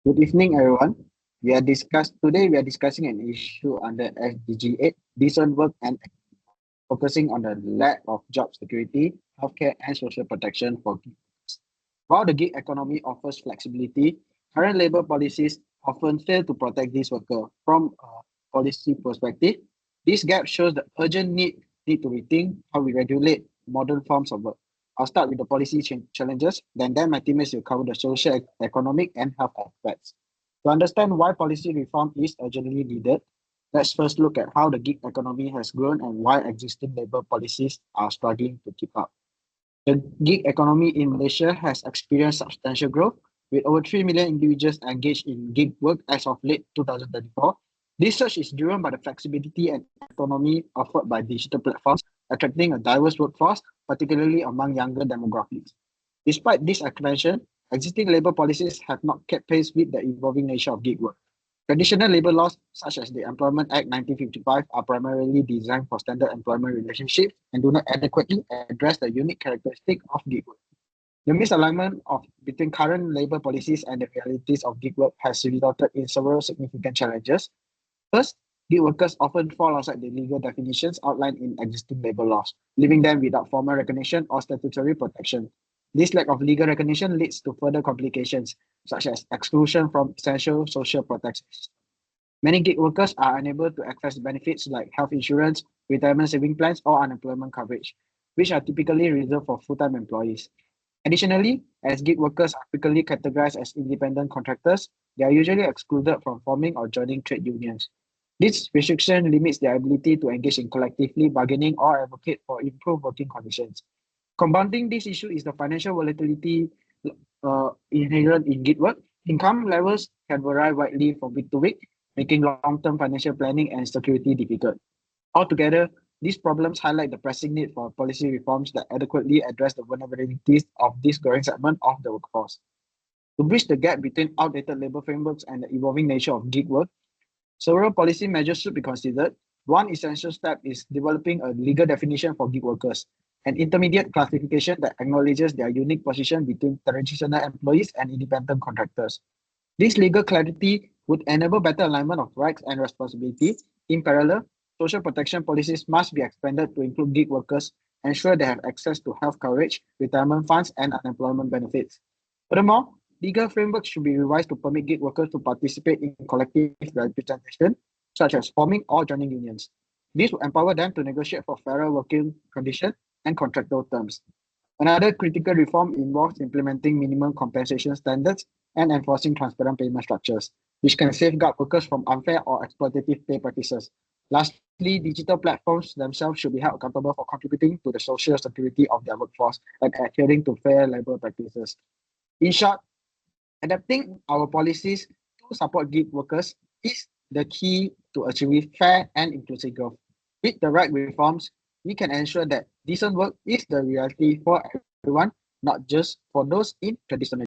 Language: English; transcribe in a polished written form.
Good evening, everyone. We are discussing an issue under SDG 8, decent work and focusing on the lack of job security, healthcare, and social protection for gig workers. While the gig economy offers flexibility, current labor policies often fail to protect these workers from a policy perspective. This gap shows the urgent need to rethink how we regulate modern forms of work. I'll start with the policy challenges, then my teammates will cover the social, economic, and health aspects. To understand why policy reform is urgently needed, let's first look at how the gig economy has grown and why existing labor policies are struggling to keep up. The gig economy in Malaysia has experienced substantial growth, with over 3 million individuals engaged in gig work as of late 2024. This surge is driven by the flexibility and autonomy offered by digital platforms, attracting a diverse workforce, particularly among younger demographics. Despite this expansion, existing labor policies have not kept pace with the evolving nature of gig work. Traditional labor laws, such as the Employment Act 1955, are primarily designed for standard employment relationships and do not adequately address the unique characteristic of gig work. The misalignment between current labor policies and the realities of gig work has resulted in several significant challenges. First, gig workers often fall outside the legal definitions outlined in existing labor laws, leaving them without formal recognition or statutory protection. This lack of legal recognition leads to further complications, such as exclusion from essential social protections. Many gig workers are unable to access benefits like health insurance, retirement saving plans, or unemployment coverage, which are typically reserved for full-time employees. Additionally, as gig workers are frequently categorized as independent contractors, they are usually excluded from forming or joining trade unions. This restriction limits their ability to engage in collectively bargaining or advocate for improved working conditions. Compounding this issue is the financial volatility inherent in gig work. Income levels can vary widely from week to week, making long-term financial planning and security difficult. Altogether, these problems highlight the pressing need for policy reforms that adequately address the vulnerabilities of this growing segment of the workforce. To bridge the gap between outdated labor frameworks and the evolving nature of gig work, several policy measures should be considered. One essential step is developing a legal definition for gig workers, an intermediate classification that acknowledges their unique position between traditional employees and independent contractors. This legal clarity would enable better alignment of rights and responsibility. In parallel, social protection policies must be expanded to include gig workers, ensure they have access to health coverage, retirement funds, and unemployment benefits. Furthermore, legal frameworks should be revised to permit gig workers to participate in collective representation, such as forming or joining unions. This will empower them to negotiate for fairer working conditions and contractual terms. Another critical reform involves implementing minimum compensation standards and enforcing transparent payment structures, which can safeguard workers from unfair or exploitative pay practices. Lastly, digital platforms themselves should be held accountable for contributing to the social security of their workforce and adhering to fair labor practices. In short, adapting our policies to support gig workers is the key to achieving fair and inclusive growth. With the right reforms, we can ensure that decent work is the reality for everyone, not just for those in traditional